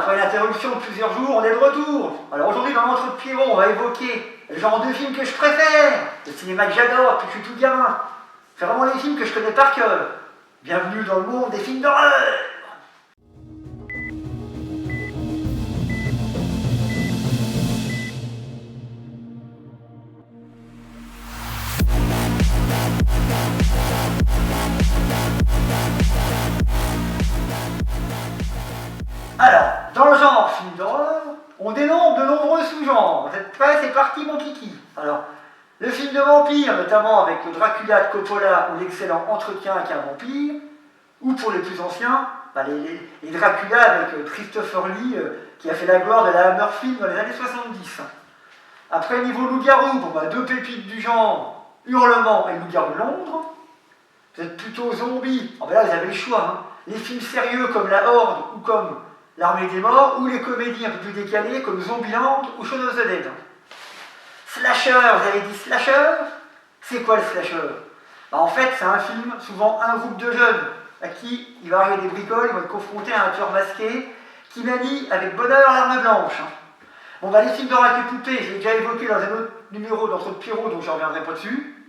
après une interruption de plusieurs jours, on est de retour. Alors aujourd'hui, dans l'entre de Pierrot, on va évoquer le genre de films que je préfère, le cinéma que j'adore depuis que je suis tout gamin. C'est vraiment les films que je connais par cœur. Bienvenue dans le monde des films d'horreur. Alors, dans le genre film d'horreur, on dénombre de nombreux sous-genres. Vous êtes prêts? C'est parti mon kiki. Alors, le film de vampire, notamment avec le Dracula de Coppola ou l'excellent Entretien avec un vampire, ou pour les plus anciens, les Dracula avec Christopher Lee, qui a fait la gloire de la Hammer Film dans les années 70. Après, niveau loup-garou, deux pépites du genre, Hurlement et Loup-garou de Londres. Vous êtes plutôt zombies. Là, vous avez le choix. Hein. Les films sérieux comme La Horde ou comme L'Armée des Morts, ou les comédies un peu plus décalées comme Zombieland ou Shaun of the Dead. Slasher, vous avez dit slasher? C'est quoi le slasher? En fait, c'est un film, souvent un groupe de jeunes à qui il va arriver des bricoles, ils vont être confrontés à un tueur masqué qui manie avec bonheur l'arme blanche. Les films d'horreur avec les poupées, je l'ai déjà évoqué dans un autre numéro d'Entre de Pierrot, donc je ne reviendrai pas dessus.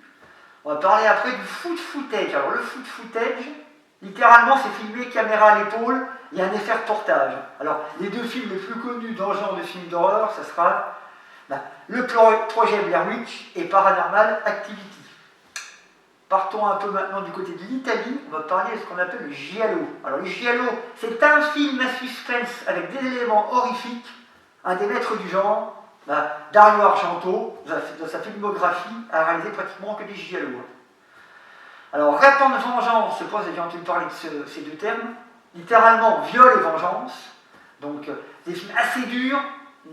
On va parler après du food footage. Alors le food footage, littéralement, c'est filmé caméra à l'épaule, il y a un effet reportage. Alors, les deux films les plus connus dans le genre de film d'horreur, ça sera le projet Blair Witch et Paranormal Activity. Partons un peu maintenant du côté de l'Italie, on va parler de ce qu'on appelle le giallo. Alors, le giallo, c'est un film à suspense avec des éléments horrifiques, un des maîtres du genre, Dario Argento, dans sa filmographie, a réalisé pratiquement que des giallo. Alors, Répand de vengeance, je pense que j'ai entendu parler de ces deux termes, littéralement viol et vengeance, donc des films assez durs,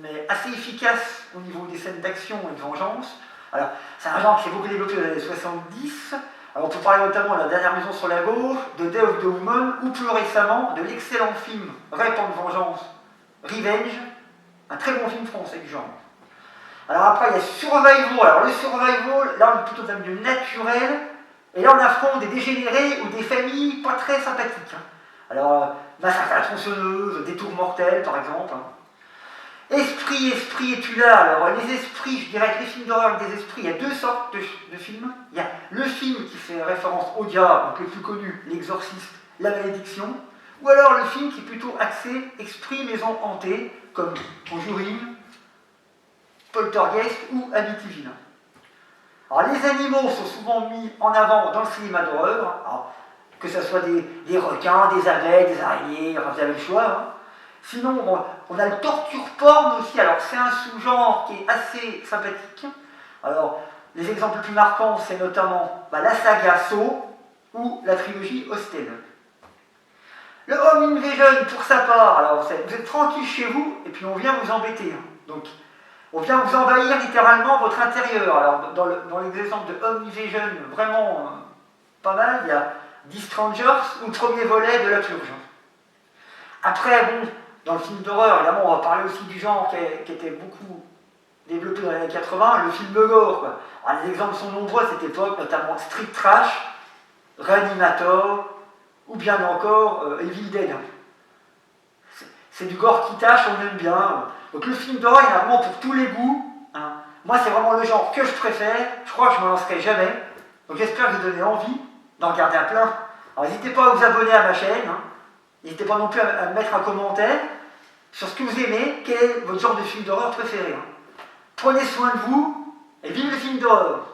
mais assez efficaces au niveau des scènes d'action et de vengeance. Alors, c'est un genre qui s'est beaucoup développé dans les années 70. Alors, on peut parler notamment de La dernière maison sur la gauche, de Day of the Woman, ou plus récemment de l'excellent film Répand de vengeance, Revenge, un très bon film français du genre. Alors après, il y a Survival. Alors, le Survival, là, on est plutôt dans un milieu naturel. Et là, on affronte des dégénérés ou des familles pas très sympathiques. Alors, Massacre à la tronçonneuse, Détour mortel, par exemple. Esprit, es-tu là? Alors, les esprits, je dirais que les films d'horreur avec des esprits, il y a deux sortes de films. Il y a le film qui fait référence au diable, donc le plus connu, L'Exorciste, La Malédiction. Ou alors le film qui est plutôt axé esprit, maison hantée, comme Conjuring, Poltergeist ou Amityville. Alors, les animaux sont souvent mis en avant dans le cinéma d'horreur, que ce soit des requins, des abeilles, des araignées, vous avez le choix. Sinon, on a le torture porn aussi, alors c'est un sous-genre qui est assez sympathique. Alors, les exemples les plus marquants, c'est notamment la saga Saw ou la trilogie Hostel. Le Home Invasion, pour sa part, alors vous êtes tranquille chez vous, et puis on vient vous embêter. Donc, on vient vous envahir littéralement votre intérieur. Alors, dans l'exemple de Home Invasion, vraiment pas mal, il y a 10 Strangers ou le premier volet de La Purge. Après, dans le film d'horreur, évidemment, on va parler aussi du genre qui était beaucoup développé dans les années 80, le film gore. Alors, les exemples sont nombreux à cette époque, notamment Street Trash, Reanimator, ou bien encore Evil Dead. C'est du gore qui tâche, on aime bien. Donc le film d'horreur, il y en a vraiment pour tous les goûts. Moi, c'est vraiment le genre que je préfère. Je crois que je ne me lancerai jamais. Donc j'espère vous donner envie d'en regarder un plein. Alors n'hésitez pas à vous abonner à ma chaîne. N'hésitez pas non plus à mettre un commentaire sur ce que vous aimez, quel est votre genre de film d'horreur préféré. Prenez soin de vous et vive le film d'horreur.